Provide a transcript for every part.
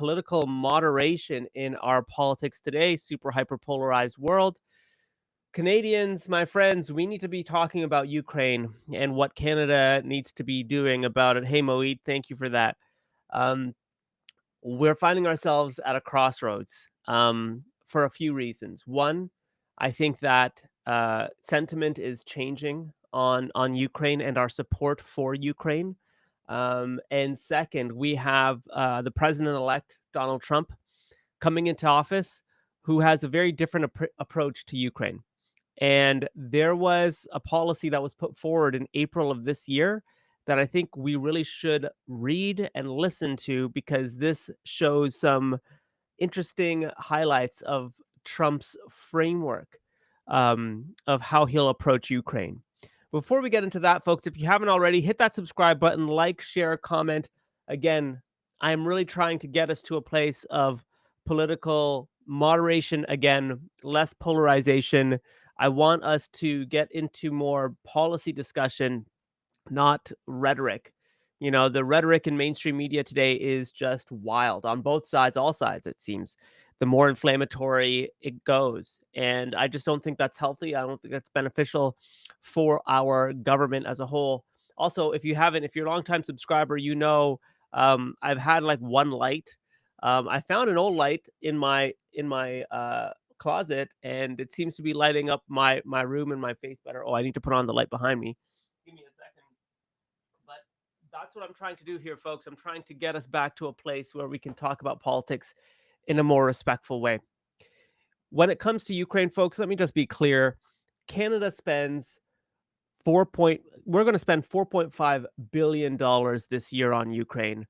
political moderation in our politics today, super hyper polarized world. Canadians, my friends, we need to be talking about Ukraine and what Canada needs to be doing about it. Hey, Moeed, thank you for that. Um, we're finding ourselves at a crossroads for a few reasons. One, I think that sentiment is changing on Ukraine and our support for Ukraine. And second, we have the president-elect Donald Trump coming into office, who has a very different approach to Ukraine. And there was a policy that was put forward in April of this year that I think we really should read and listen to, because this shows some interesting highlights of Trump's framework of how he'll approach Ukraine. Before we get into that, folks, if you haven't already, hit that subscribe button, like, share, comment. Again, I am really trying to get us to a place of political moderation again, less polarization. I want us to get into more policy discussion, not rhetoric. You know, the rhetoric in mainstream media today is just wild on both sides, all sides, it seems. The more inflammatory it goes. And I just don't think that's healthy. I don't think that's beneficial for our government as a whole. Also, if you're a longtime subscriber, you know I've had like one light. I found an old light in my closet, and it seems to be lighting up my room and my face better. Oh, I need to put on the light behind me. Give me a second. But that's what I'm trying to do here, folks. I'm trying to get us back to a place where we can talk about politics in a more respectful way. When it comes to Ukraine, folks, let me just be clear. Canada spends we're going to spend $4.5 billion this year on Ukraine.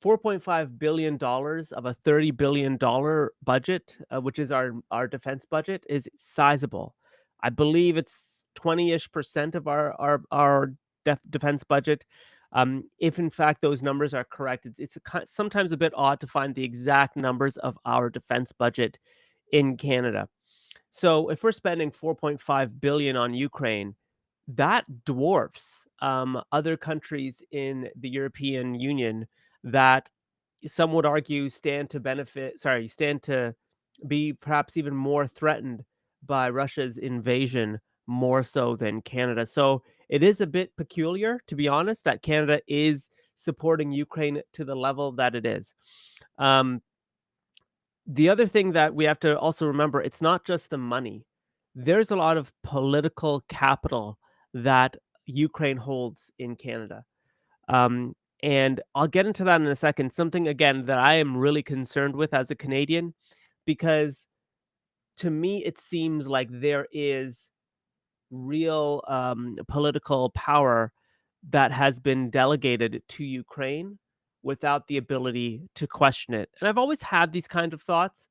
$4.5 billion of a $30 billion budget, which is our defense budget, is sizable. I believe it's 20-ish% of our defense budget. If in fact those numbers are correct, it's sometimes a bit odd to find the exact numbers of our defense budget in Canada. So if we're spending 4.5 billion on Ukraine, that dwarfs other countries in the European Union that some would argue stand to be perhaps even more threatened by Russia's invasion, more so than Canada. So it is a bit peculiar, to be honest, that Canada is supporting Ukraine to the level that it is. Um, the other thing that we have to also remember, it's not just the money. There's a lot of political capital that Ukraine holds in Canada. Um, and I'll get into that in a second. Something, again, that I am really concerned with as a Canadian, because to me, it seems like there is real political power that has been delegated to Ukraine without the ability to question it. And I've always had these kind of thoughts.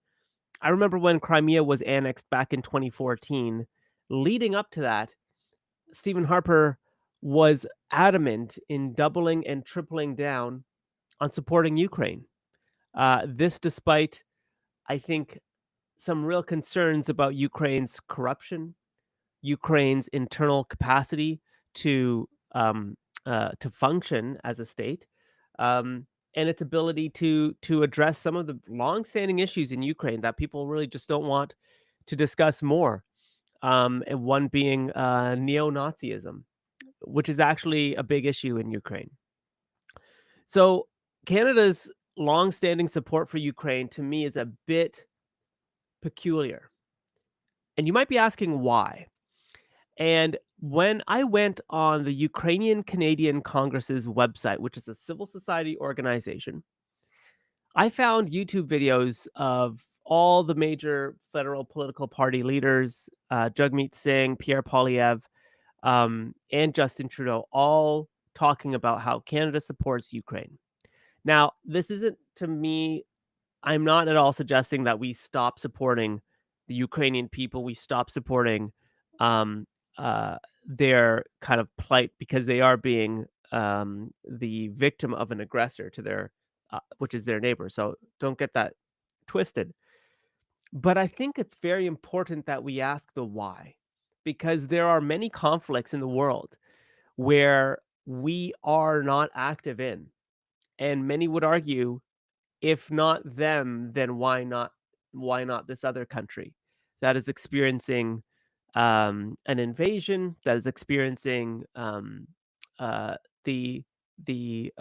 I remember when Crimea was annexed back in 2014. Leading up to that, Stephen Harper was adamant in doubling and tripling down on supporting Ukraine. This despite, I think, some real concerns about Ukraine's corruption, Ukraine's internal capacity to function as a state, and its ability to address some of the longstanding issues in Ukraine that people really just don't want to discuss more. And one being neo-Nazism, which is actually a big issue in Ukraine. So Canada's longstanding support for Ukraine, to me, is a bit peculiar. And you might be asking why. And when I went on the Ukrainian Canadian Congress's website, which is a civil society organization, I found YouTube videos of all the major federal political party leaders, Jagmeet Singh, Pierre Poilievre, and Justin Trudeau, all talking about how Canada supports Ukraine. Now, this isn't, to me, I'm not at all suggesting that we stop supporting the Ukrainian people. We stop supporting um, their kind of plight, because they are being the victim of an aggressor to which is their neighbor. So don't get that twisted. But I think it's very important that we ask the why, because there are many conflicts in the world where we are not active in. And many would argue If not them, then why not this other country that is experiencing an invasion, that is experiencing uh, the the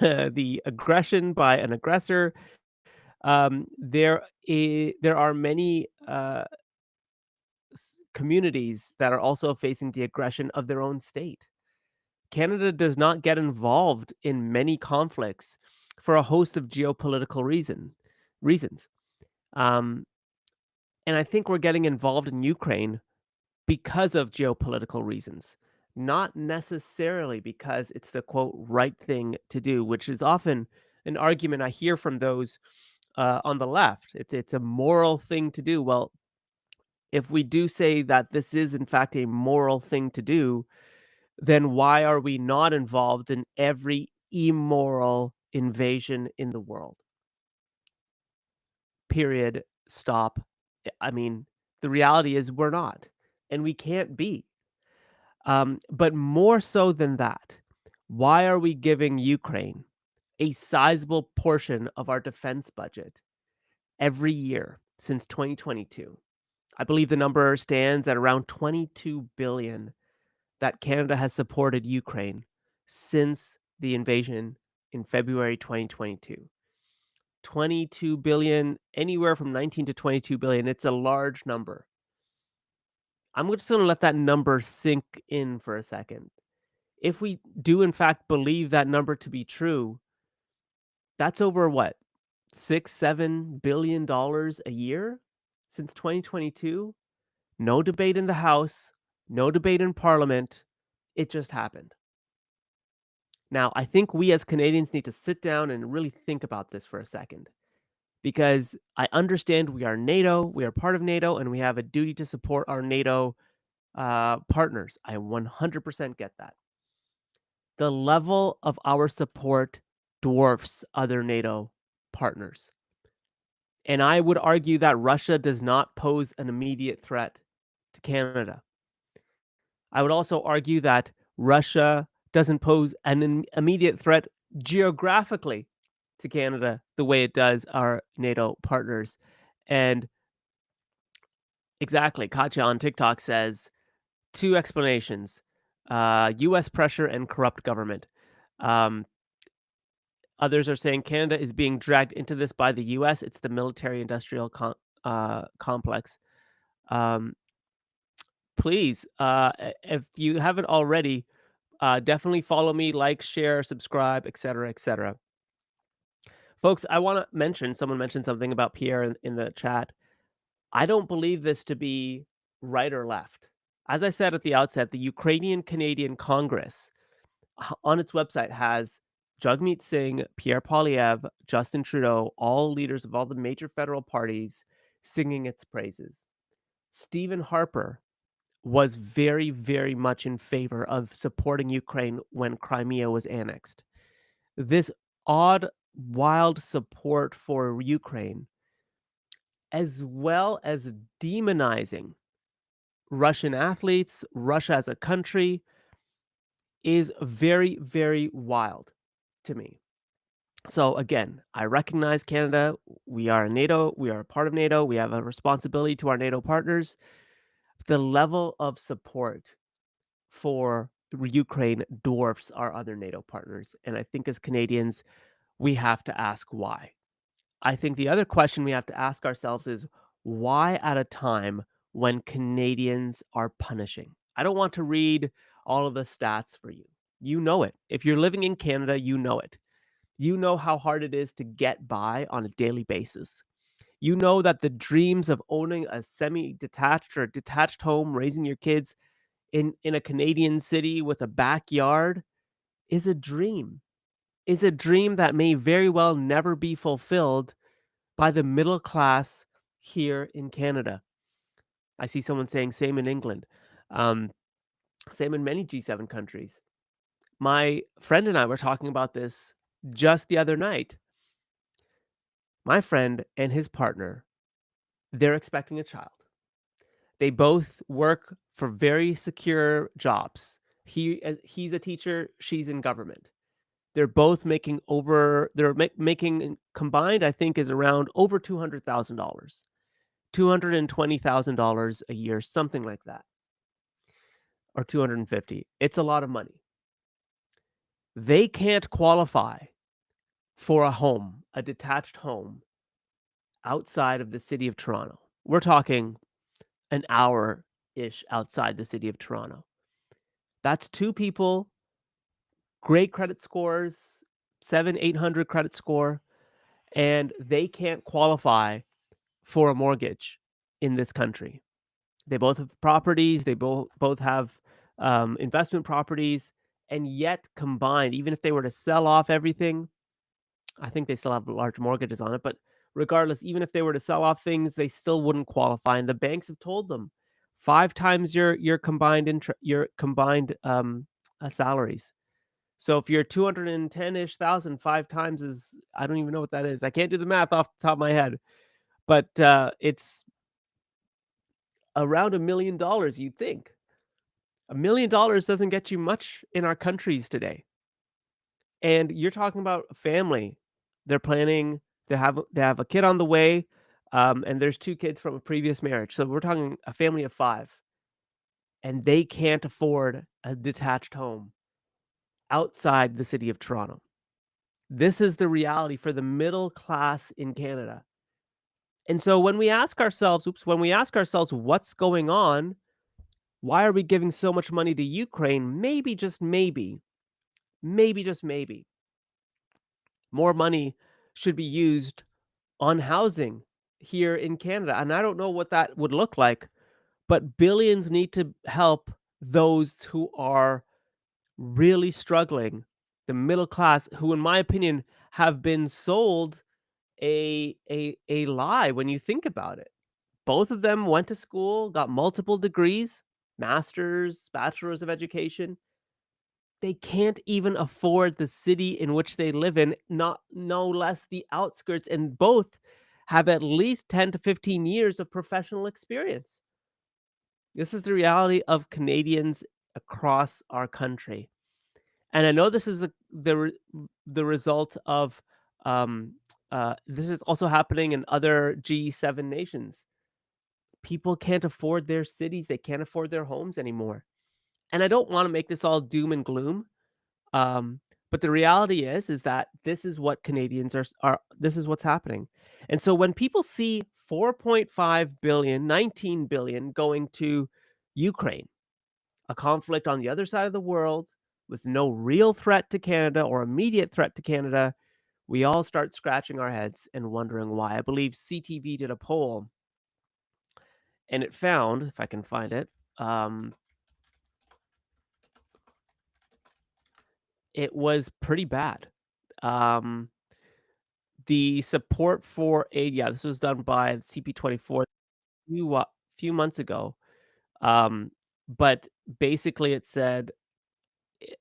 the aggression by an aggressor. There are many communities that are also facing the aggression of their own state. Canada does not get involved in many conflicts for a host of geopolitical reasons. Um, and I think we're getting involved in Ukraine because of geopolitical reasons, not necessarily because it's the quote right thing to do, which is often an argument I hear from those on the left. It's a moral thing to do. Well, if we do say that this is in fact a moral thing to do, then why are we not involved in every immoral invasion in the world? Period. Stop. I mean, the reality is we're not, and we can't be. But more so than that, why are we giving Ukraine a sizable portion of our defense budget every year since 2022? I believe the number stands at around 22 billion that Canada has supported Ukraine since the invasion in February 2022. 22 billion, anywhere from 19 to 22 billion. It's a large number. I'm just going to let that number sink in for a second. If we do in fact believe that number to be true, that's over what? 6, $7 billion a year since 2022? No debate in the House, no debate in Parliament. It just happened. Now, I think we as Canadians need to sit down and really think about this for a second, because I understand we are NATO, we are part of NATO, and we have a duty to support our NATO partners. I 100% get that. The level of our support dwarfs other NATO partners. And I would argue that Russia does not pose an immediate threat to Canada. I would also argue that Russia doesn't pose an immediate threat geographically to Canada the way it does our NATO partners. And exactly, Katya on TikTok says two explanations: US pressure and corrupt government. Um, Others are saying Canada is being dragged into this by the US. It's the military industrial complex. Um, Please, if you haven't already, definitely follow me, like, share, subscribe, etc., etc. Folks, I want to mention someone mentioned something about Pierre in the chat. I don't believe this to be right or left. As I said at the outset, the Ukrainian Canadian Congress on its website has Jagmeet Singh, Pierre Poilievre, Justin Trudeau, all leaders of all the major federal parties singing its praises. Stephen Harper was very, very much in favor of supporting Ukraine when Crimea was annexed. This odd, wild support for Ukraine, as well as demonizing Russian athletes, Russia as a country, is very, very wild to me. So again, I recognize Canada. We are in NATO. We are a part of NATO. We have a responsibility to our NATO partners. The level of support for Ukraine dwarfs our other NATO partners. And I think as Canadians, we have to ask why. I think the other question we have to ask ourselves is why at a time when Canadians are punishing? I don't want to read all of the stats for you. You know it. If you're living in Canada, you know it. You know how hard it is to get by on a daily basis. You know that the dreams of owning a semi-detached or detached home, raising your kids in a Canadian city with a backyard is a dream. Is a dream that may very well never be fulfilled by the middle class here in Canada. I see someone saying same in England. Um, Same in many G7 countries. My friend and I were talking about this just the other night. My friend and his partner, they're expecting a child. They both work for very secure jobs. He's a teacher, she's in government. They're both making over they're making combined, I think, is around over $200,000. $220,000 a year, something like that, or 250. It's a lot of money. They can't qualify for a home, a detached home outside of the city of Toronto. We're talking an hour-ish outside the city of Toronto. That's two people, great credit scores, 800 credit score, and they can't qualify for a mortgage in this country. They both have properties, they both have, investment properties, and yet combined, even if they were to sell off everything, I think they still have large mortgages on it, but regardless, even if they were to sell off things, they still wouldn't qualify, and the banks have told them 5 times your combined, salaries. So if you're 210-ish thousand, 5 times is I don't even know what that is. I can't do the math off the top of my head, but, it's around $1,000,000, you'd think. $1,000,000 doesn't get you much in our countries today. And you're talking about a family. They're planning they have a kid on the way, and there's 2 kids from a previous marriage. So we're talking a family of 5, and they can't afford a detached home outside the city of Toronto. This is the reality for the middle class in Canada. And so when we ask ourselves what's going on, why are we giving so much money to Ukraine? Maybe, just maybe, just maybe, more money should be used on housing here in Canada. And I don't know what that would look like, but billions need to help those who are really struggling, the middle class, who, in my opinion, have been sold a lie when you think about it. Both of them went to school, got multiple degrees, masters, bachelors of education. They can't even afford the city in which they live in, not no less the outskirts, and both have at least 10 to 15 years of professional experience. This is the reality of Canadians across our country. And I know this is the result of, um, this is also happening in other G7 nations. People can't afford their cities, they can't afford their homes anymore. And I don't wanna make this all doom and gloom. Um, but the reality is that this is what Canadians are this is what's happening. And so when people see 4.5 billion, 19 billion going to Ukraine, a conflict on the other side of the world with no real threat to Canada or immediate threat to Canada, we all start scratching our heads and wondering why. I believe CTV did a poll and it found, if I can find it, it was pretty bad. Um, The support for aid, yeah, this was done by CP24 few months ago, um, but basically it said, eh,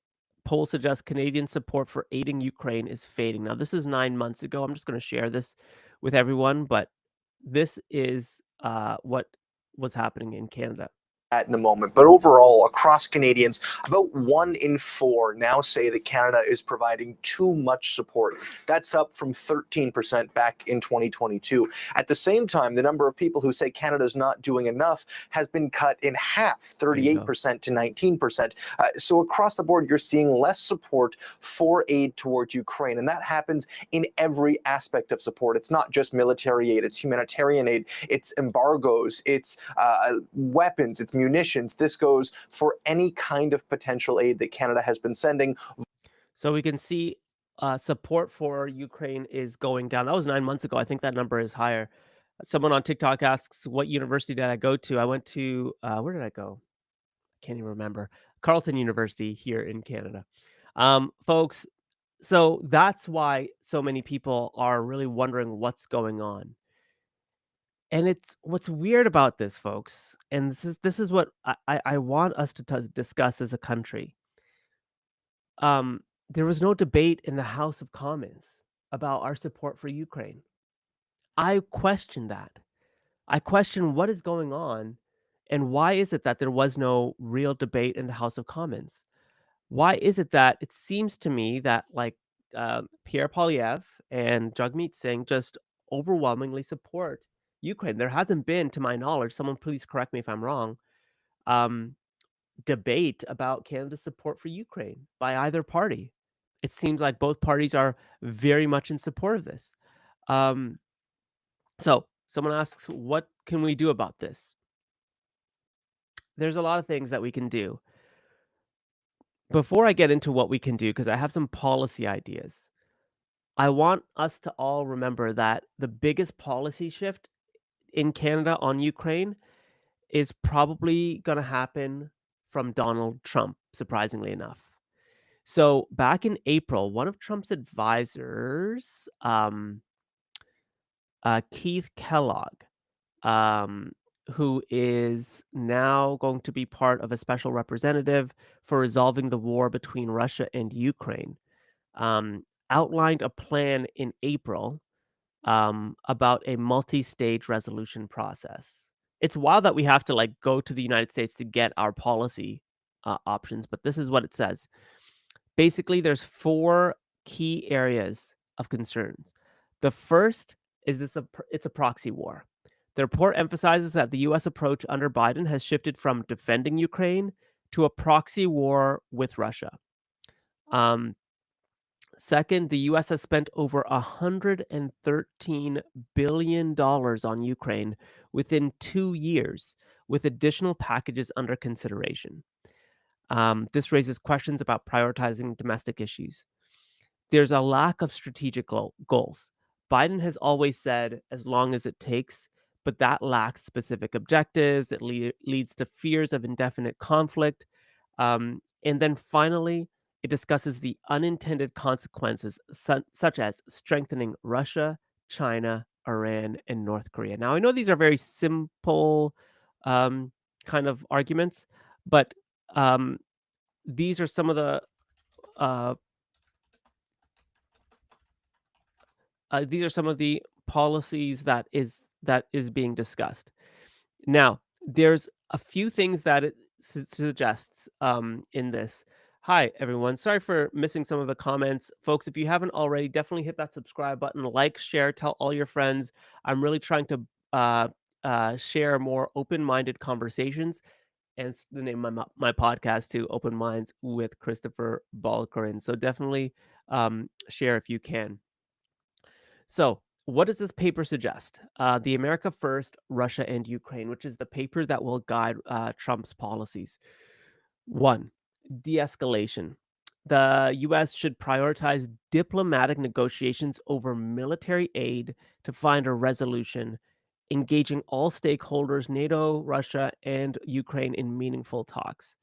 "Polls suggest Canadian support for aiding Ukraine is fading." Now, this is 9 months ago, I'm just gonna share this with everyone, but this is, what was happening in Canada. That in a moment. But overall, across Canadians, about 1 in 4 now say that Canada is providing too much support. That's up from 13% back in 2022. At the same time, the number of people who say Canada's not doing enough has been cut in half, 38% to 19%. So across the board, you're seeing less support for aid towards Ukraine. And that happens in every aspect of support. It's not just military aid, it's humanitarian aid, it's embargoes, it's weapons, it's munitions. This goes for any kind of potential aid that Canada has been sending. So we can see, support for Ukraine is going down. That was 9 months ago. I think that number is higher. Someone on TikTok asks, "What university did I go to?" I went to, where did I go? Can't even remember. Carleton University here in Canada. Folks, so that's why so many people are really wondering what's going on. And it's what's weird about this, folks, and this is what I want us to discuss as a country. Um, there was no debate in the House of Commons about our support for Ukraine. I question that. I question what is going on and why is it that there was no real debate in the House of Commons? Why is it that it seems to me that, like, Pierre Poilievre and Jagmeet Singh just overwhelmingly support Ukraine. There hasn't been, to my knowledge, someone please correct me if I'm wrong, um, debate about Canada's support for Ukraine by either party. It seems like both parties are very much in support of this. Um, so someone asks, what can we do about this? There's a lot of things that we can do. Before I get into what we can do, because I have some policy ideas, I want us to all remember that the biggest policy shift in Canada on Ukraine is probably going to happen from Donald Trump, surprisingly enough. So back in April, one of Trump's advisors, Keith Kellogg, um, who is now going to be part of a special representative for resolving the war between Russia and Ukraine, outlined a plan in April about a multi-stage resolution process. It's wild that we have to like go to the United States to get our policy options, but this is what it says. Basically, there's four key areas of concerns. The first is it's a proxy war. The report emphasizes that the U.S. approach under Biden has shifted from defending Ukraine to a proxy war with Russia. Second, the U.S. has spent over $113 billion on Ukraine within 2 years, with additional packages under consideration. This raises questions about prioritizing domestic issues. There's a lack of strategic goals. Biden has always said, as long as it takes, but that lacks specific objectives. It leads to fears of indefinite conflict. And then finally, it discusses the unintended consequences, such as strengthening Russia, China, Iran, and North Korea. Now, I know these are very simple kind of arguments, but these are some of the policies that is being discussed. Now, there's a few things that it suggests in this. Hi, everyone. Sorry for missing some of the comments. Folks, if you haven't already, definitely hit that subscribe button, like, share, tell all your friends. I'm really trying to share more open-minded conversations, and it's the name of my podcast too, Open Minds with Christopher Balkarin. So definitely share if you can. So, what does this paper suggest? The America First, Russia and Ukraine, which is the paper that will guide Trump's policies. 1. De-escalation. The U.S. should prioritize diplomatic negotiations over military aid to find a resolution, engaging all stakeholders, NATO, Russia, and Ukraine in meaningful talks.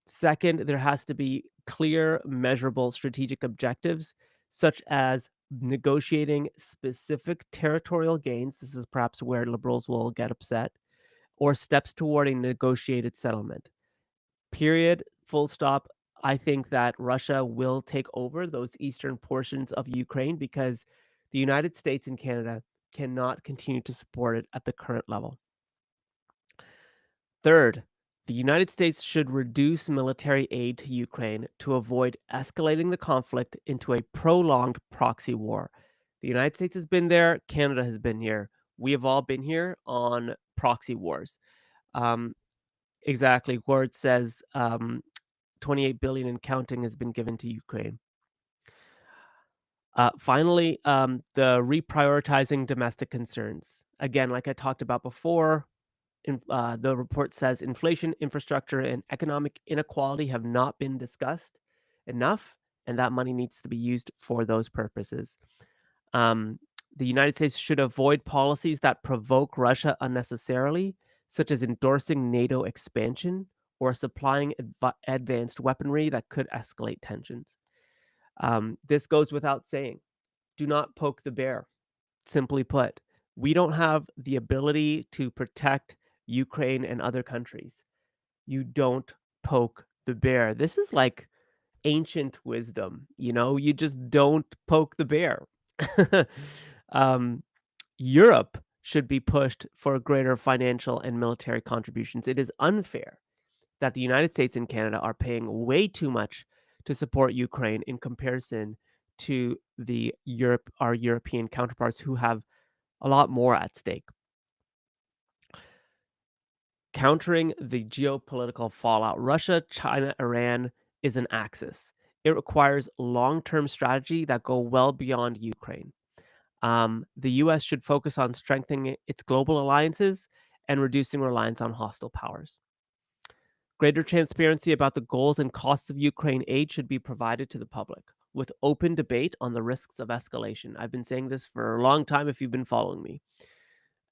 Second, there has to be clear, measurable strategic objectives, such as negotiating specific territorial gains. This is perhaps where liberals will get upset, or steps toward a negotiated settlement. Period. Full stop. I think that Russia will take over those eastern portions of Ukraine because the United States and Canada cannot continue to support it at the current level. Third, the United States should reduce military aid to Ukraine to avoid escalating the conflict into a prolonged proxy war. The United States has been there, Canada has been here. We have all been here on proxy wars. Exactly, where it says 28 billion and counting has been given to Ukraine. Finally, the reprioritizing domestic concerns. Again, like I talked about before, the report says inflation, infrastructure, and economic inequality have not been discussed enough, and that money needs to be used for those purposes. The United States should avoid policies that provoke Russia unnecessarily, such as endorsing NATO expansion or supplying advanced weaponry that could escalate tensions. This goes without saying. Do not poke the bear. Simply put, we don't have the ability to protect Ukraine and other countries. You don't poke the bear. This is like ancient wisdom, you just don't poke the bear. Europe should be pushed for greater financial and military contributions. It is unfair that the United States and Canada are paying way too much to support Ukraine in comparison to our European counterparts who have a lot more at stake. Countering the geopolitical fallout, Russia, China, Iran is an axis. It requires long-term strategy that go well beyond Ukraine. The US should focus on strengthening its global alliances and reducing reliance on hostile powers. Greater transparency about the goals and costs of Ukraine aid should be provided to the public with open debate on the risks of escalation. I've been saying this for a long time if you've been following me.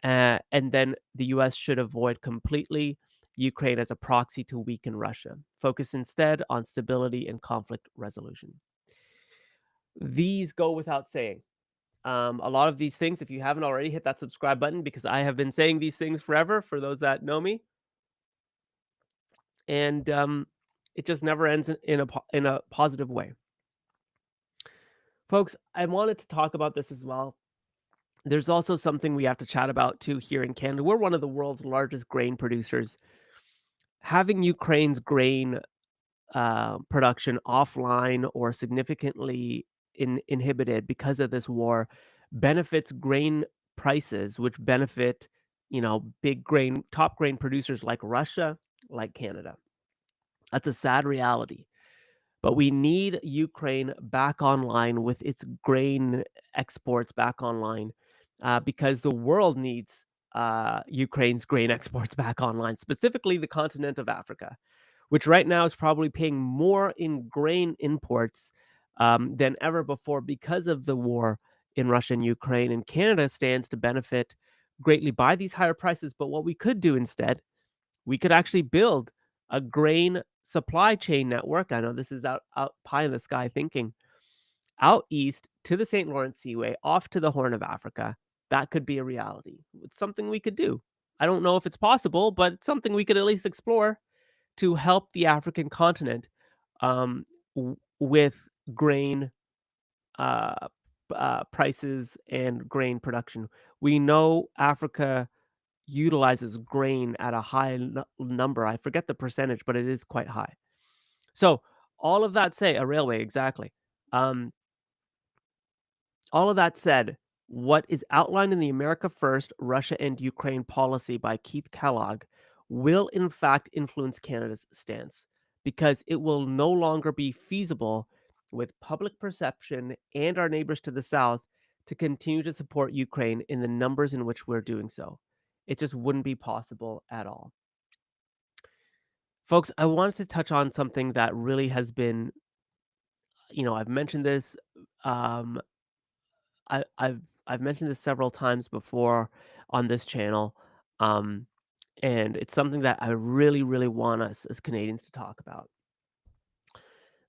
And then the US should avoid completely Ukraine as a proxy to weaken Russia. Focus instead on stability and conflict resolution. These go without saying. A lot of these things, if you haven't already, hit that subscribe button because I have been saying these things forever for those that know me. And it just never ends in a positive way. Folks, I wanted to talk about this as well. There's also something we have to chat about too here in Canada. We're one of the world's largest grain producers. Having Ukraine's grain production offline or significantly inhibited because of this war benefits grain prices, which benefit, top grain producers like Russia, like Canada. That's a sad reality. But we need Ukraine back online with its grain exports back online because the world needs Ukraine's grain exports back online, specifically the continent of Africa, which right now is probably paying more in grain imports than ever before because of the war in Russia and Ukraine. And Canada stands to benefit greatly by these higher prices. But what we could do instead, we could actually build a grain supply chain network. I know this is out pie in the sky thinking. Out east to the St. Lawrence Seaway, off to the Horn of Africa. That could be a reality. It's something we could do. I don't know if it's possible, but it's something we could at least explore to help the African continent with grain prices and grain production. We know Africa utilizes grain at a high number. I forget the percentage, but it is quite high. So all of that say a railway, exactly. All of that said, what is outlined in the America First, Russia and Ukraine policy by Keith Kellogg will in fact influence Canada's stance because it will no longer be feasible with public perception and our neighbors to the south to continue to support Ukraine in the numbers in which we're doing so. It just wouldn't be possible at all. Folks, I wanted to touch on something that really has been, I've mentioned this. I've mentioned this several times before on this channel, and it's something that I really, really want us as Canadians to talk about.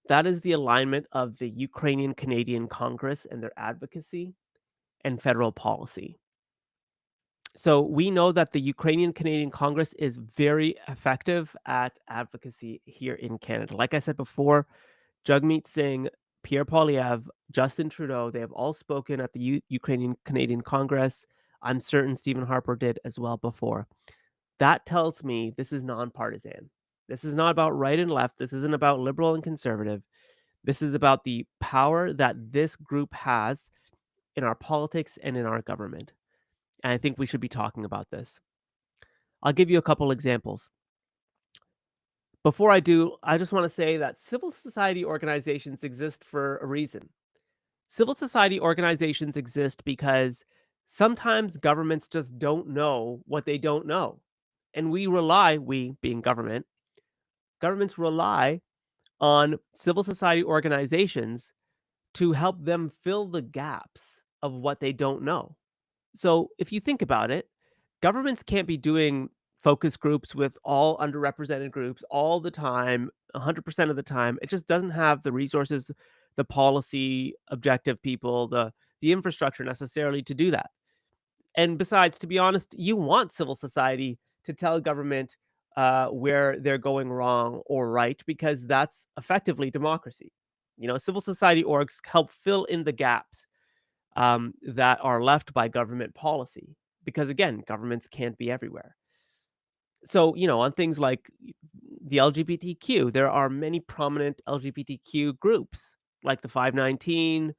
That is the alignment of the Ukrainian Canadian Congress and their advocacy and federal policy. So we know that the Ukrainian Canadian Congress is very effective at advocacy here in Canada. Like I said before, Jagmeet Singh, Pierre Poilievre, Justin Trudeau, they have all spoken at the Ukrainian Canadian Congress. I'm certain Stephen Harper did as well before. That tells me this is nonpartisan. This is not about right and left. This isn't about liberal and conservative. This is about the power that this group has in our politics and in our government. And I think we should be talking about this. I'll give you a couple examples. Before I do, I just want to say that civil society organizations exist for a reason. Civil society organizations exist because sometimes governments just don't know what they don't know. And we being governments rely on civil society organizations to help them fill the gaps of what they don't know. So if you think about it, governments can't be doing focus groups with all underrepresented groups all the time, 100% of the time. It just doesn't have the resources, the policy, objective people, the infrastructure necessarily to do that. And besides, to be honest, you want civil society to tell government where they're going wrong or right, because that's effectively democracy. Civil society orgs help fill in the gaps that are left by government policy, because again, governments can't be everywhere. So, on things like the LGBTQ, there are many prominent LGBTQ groups like the 519,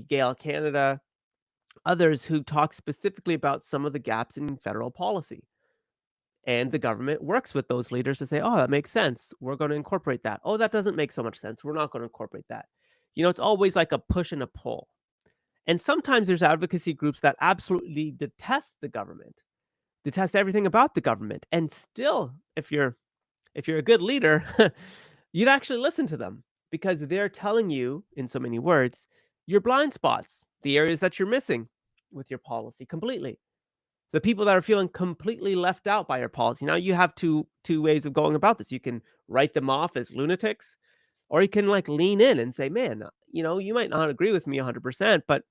Gale Canada, others who talk specifically about some of the gaps in federal policy. And the government works with those leaders to say, oh, that makes sense. We're going to incorporate that. Oh, that doesn't make so much sense. We're not going to incorporate that. It's always like a push and a pull. And sometimes there's advocacy groups that absolutely detest the government, detest everything about the government. And still, if you're a good leader, you'd actually listen to them because they're telling you, in so many words, your blind spots, the areas that you're missing with your policy completely. The people that are feeling completely left out by your policy. Now you have two ways of going about this. You can write them off as lunatics, or you can lean in and say, man, you might not agree with me 100%, but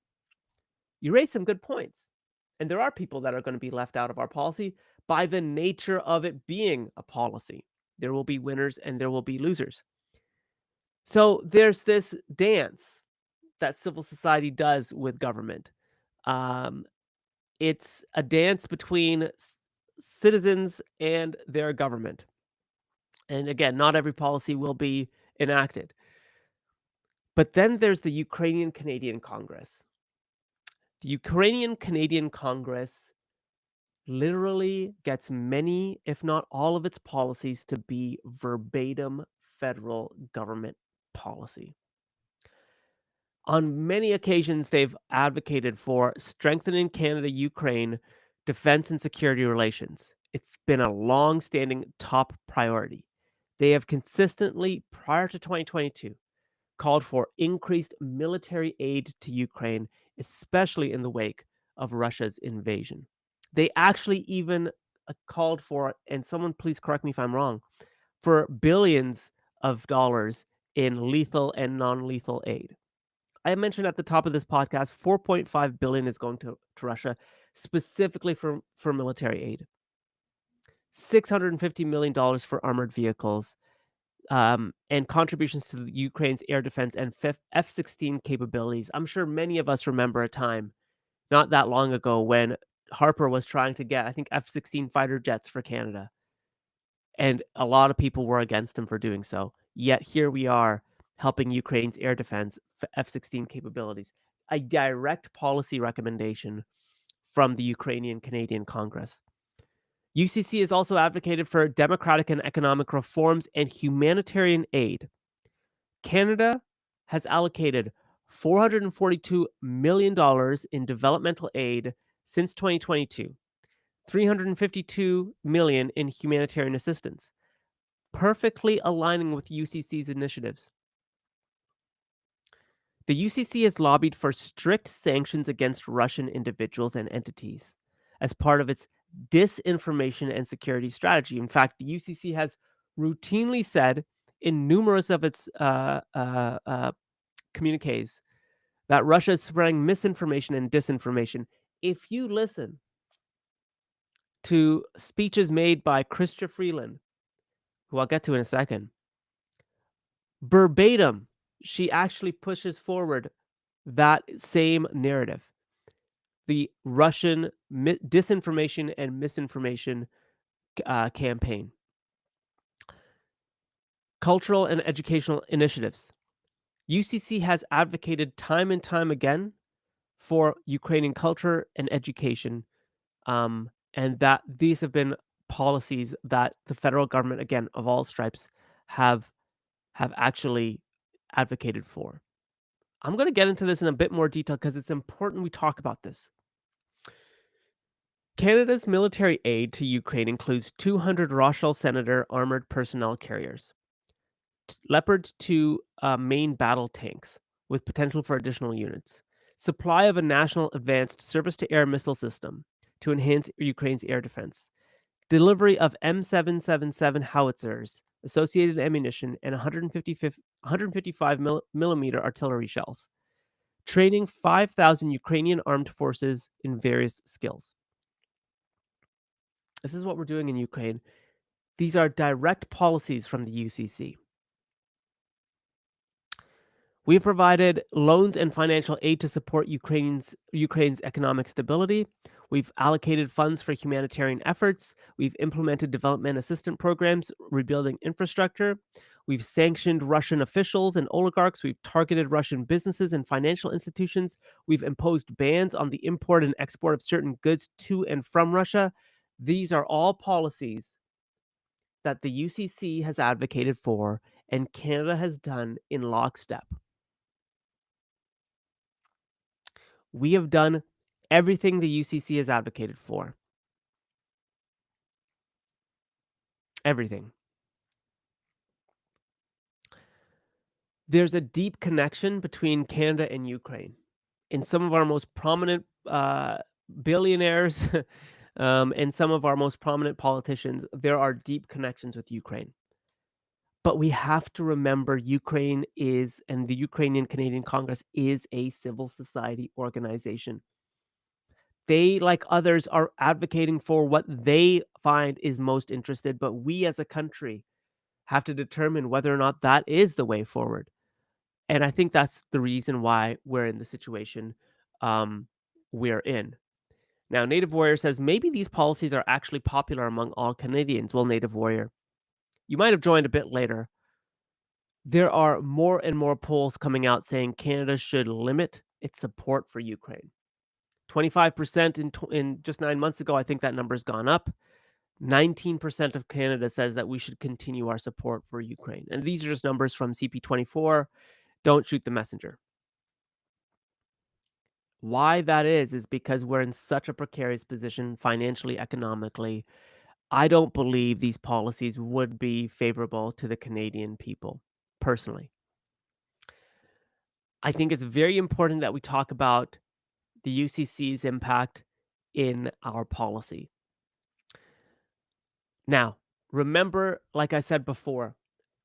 you raise some good points. And there are people that are going to be left out of our policy by the nature of it being a policy. There will be winners and there will be losers. So there's this dance that civil society does with government. It's a dance between citizens and their government. And again, not every policy will be enacted. But then there's the Ukrainian Canadian Congress. The Ukrainian Canadian Congress literally gets many, if not all of its policies to be verbatim federal government policy. On many occasions, they've advocated for strengthening Canada-Ukraine defense and security relations. It's been a long-standing top priority. They have consistently, prior to 2022, called for increased military aid to Ukraine, especially in the wake of Russia's invasion. They actually even called for, and someone please correct me if I'm wrong, for billions of dollars in lethal and non-lethal aid. I mentioned at the top of this podcast, 4.5 billion is going to Russia specifically for military aid. $650 million for armored vehicles, and contributions to Ukraine's air defense and F-16 capabilities. I'm sure many of us remember a time not that long ago when Harper was trying to get, I think, F-16 fighter jets for Canada. And a lot of people were against him for doing so. Yet here we are helping Ukraine's air defense F-16 capabilities. A direct policy recommendation from the Ukrainian Canadian Congress. UCC has also advocated for democratic and economic reforms and humanitarian aid. Canada has allocated $442 million in developmental aid since 2022, $352 million in humanitarian assistance, perfectly aligning with UCC's initiatives. The UCC has lobbied for strict sanctions against Russian individuals and entities as part of its disinformation and security strategy. In fact, the UCC has routinely said in numerous of its communiques that Russia is spreading misinformation and disinformation. If you listen to speeches made by Chrystia Freeland, who I'll get to in a second, verbatim, she actually pushes forward that same narrative. The Russian disinformation and misinformation campaign. Cultural and educational initiatives. UCC has advocated time and time again for Ukrainian culture and education, and that these have been policies that the federal government, again, of all stripes, have actually advocated for. I'm going to get into this in a bit more detail because it's important we talk about this. Canada's military aid to Ukraine includes 200 Rochelle Senator armored personnel carriers, Leopard 2 main battle tanks with potential for additional units, supply of a national advanced surface-to-air missile system to enhance Ukraine's air defense, delivery of M777 howitzers, associated ammunition, and 155 millimeter artillery shells, training 5,000 Ukrainian armed forces in various skills. This is what we're doing in Ukraine. These are direct policies from the UCC. We have provided loans and financial aid to support Ukraine's economic stability. We've allocated funds for humanitarian efforts. We've implemented development assistance programs, rebuilding infrastructure. We've sanctioned Russian officials and oligarchs. We've targeted Russian businesses and financial institutions. We've imposed bans on the import and export of certain goods to and from Russia. These are all policies that the UCC has advocated for and Canada has done in lockstep. We have done everything the UCC has advocated for. Everything. There's a deep connection between Canada and Ukraine. And some of our most prominent billionaires and some of our most prominent politicians, there are deep connections with Ukraine. But we have to remember Ukraine is, and the Ukrainian Canadian Congress is a civil society organization. They, like others, are advocating for what they find is most interested, but we as a country have to determine whether or not that is the way forward. And I think that's the reason why we're in the situation we're in. Now, Native Warrior says maybe these policies are actually popular among all Canadians. Well, Native Warrior, you might have joined a bit later. There are more and more polls coming out saying Canada should limit its support for Ukraine. 25% in just 9 months ago, I think that number's gone up. 19% of Canada says that we should continue our support for Ukraine. And these are just numbers from CP24. Don't shoot the messenger. Why that is because we're in such a precarious position financially, economically. I don't believe these policies would be favorable to the Canadian people, personally. I think it's very important that we talk about the UCC's impact in our policy. Now, remember, like I said before,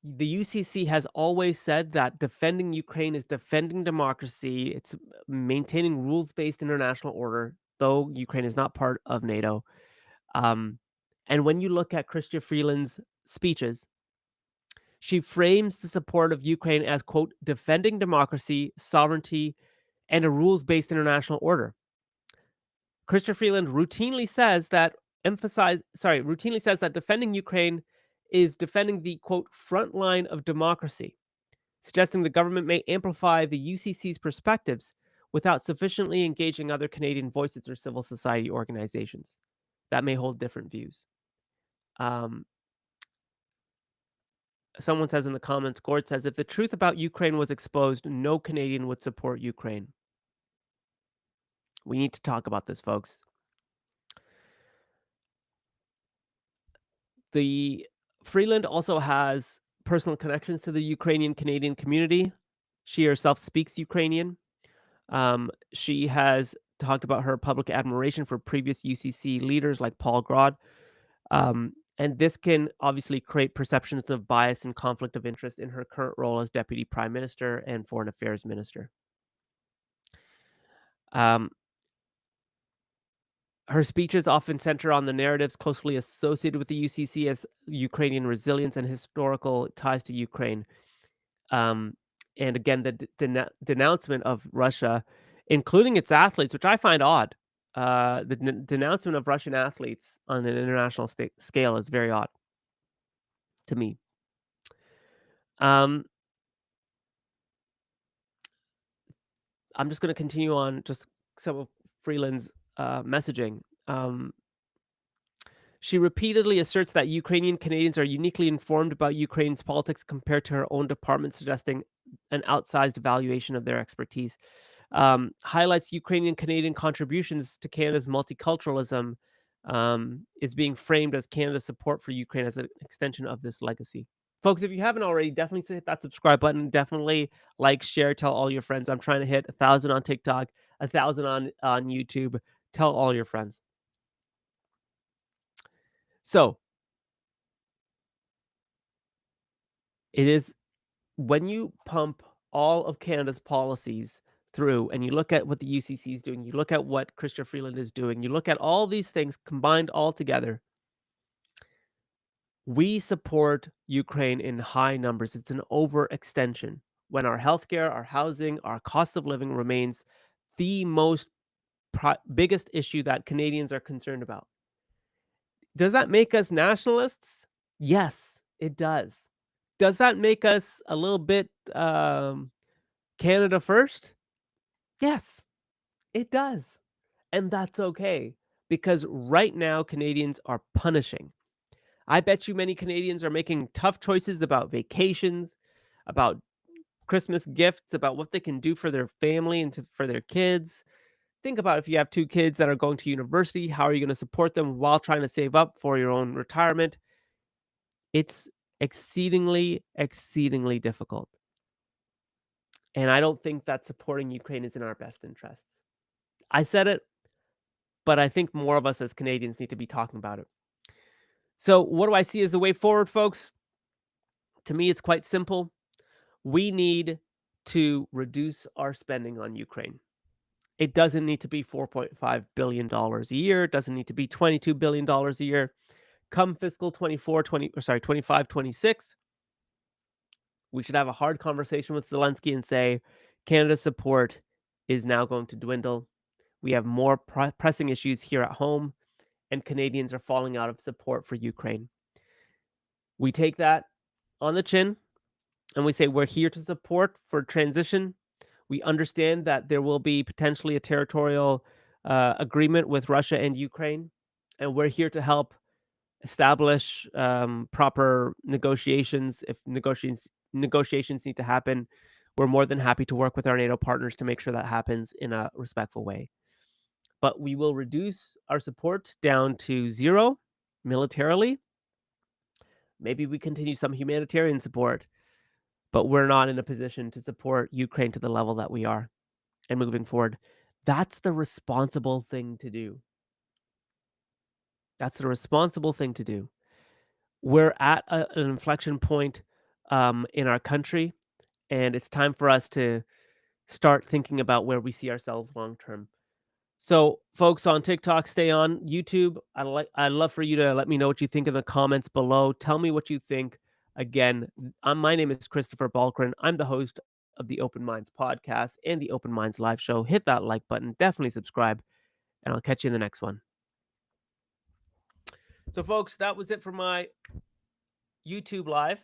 the UCC has always said that defending Ukraine is defending democracy. It's maintaining rules-based international order, though Ukraine is not part of NATO. And when you look at Chrystia Freeland's speeches, she frames the support of Ukraine as, quote, defending democracy, sovereignty, and a rules-based international order. Chrystia Freeland routinely says that defending Ukraine is defending the, quote, front line of democracy, suggesting the government may amplify the UCC's perspectives without sufficiently engaging other Canadian voices or civil society organizations that may hold different views. Someone says in the comments, Gord says, if the truth about Ukraine was exposed, no Canadian would support Ukraine. We need to talk about this, folks. The Freeland also has personal connections to the Ukrainian Canadian community. She herself speaks Ukrainian. She has talked about her public admiration for previous UCC leaders like Paul Grod. And this can obviously create perceptions of bias and conflict of interest in her current role as Deputy Prime Minister and Foreign Affairs Minister. Her speeches often center on the narratives closely associated with the UCC as Ukrainian resilience and historical ties to Ukraine. And again, the denouncement of Russia, including its athletes, which I find odd. The denouncement of Russian athletes on an international scale is very odd to me. I'm just going to continue on just some of Freeland's messaging. She repeatedly asserts that Ukrainian Canadians are uniquely informed about Ukraine's politics compared to her own department, suggesting an outsized valuation of their expertise. Highlights Ukrainian Canadian contributions to Canada's multiculturalism, is being framed as Canada's support for Ukraine as an extension of this legacy. Folks, if you haven't already, definitely hit that subscribe button. Definitely like, share, tell all your friends. I'm trying to hit 1,000 on TikTok, 1,000 on YouTube. Tell all your friends. So, it is when you pump all of Canada's policies through and you look at what the UCC is doing, you look at what Chrystia Freeland is doing, you look at all these things combined all together, we support Ukraine in high numbers. It's an overextension when our healthcare, our housing, our cost of living remains the most biggest issue that Canadians are concerned about. Does that make us nationalists? Yes, it does. Does that make us a little bit Canada first? Yes, it does. And that's okay because right now Canadians are punishing. I bet you many Canadians are making tough choices about vacations, about Christmas gifts, about what they can do for their family and for their kids. Think about if you have 2 kids that are going to university, how are you gonna support them while trying to save up for your own retirement? It's exceedingly, exceedingly difficult. And I don't think that supporting Ukraine is in our best interests. I said it, but I think more of us as Canadians need to be talking about it. So, what do I see as the way forward, folks? To me, it's quite simple. We need to reduce our spending on Ukraine. It doesn't need to be $4.5 billion a year. It doesn't need to be $22 billion a year. Come fiscal 25, 26, we should have a hard conversation with Zelensky and say, Canada's support is now going to dwindle. We have more pressing issues here at home, and Canadians are falling out of support for Ukraine. We take that on the chin and we say, we're here to support for transition. We understand that there will be potentially a territorial agreement with Russia and Ukraine, and we're here to help establish proper negotiations. If negotiations need to happen, we're more than happy to work with our NATO partners to make sure that happens in a respectful way. But we will reduce our support down to zero militarily. Maybe we continue some humanitarian support, but we're not in a position to support Ukraine to the level that we are. And moving forward, that's the responsible thing to do. That's the responsible thing to do. We're at an inflection point in our country, and it's time for us to start thinking about where we see ourselves long term. So, folks on TikTok, stay on YouTube. I'd love for you to let me know what you think in the comments below. Tell me what you think. Again, my name is Christopher Balkrin. I'm the host of the Open Minds podcast and the Open Minds live show. Hit that like button, definitely subscribe, and I'll catch you in the next one. So, folks, that was it for my YouTube live.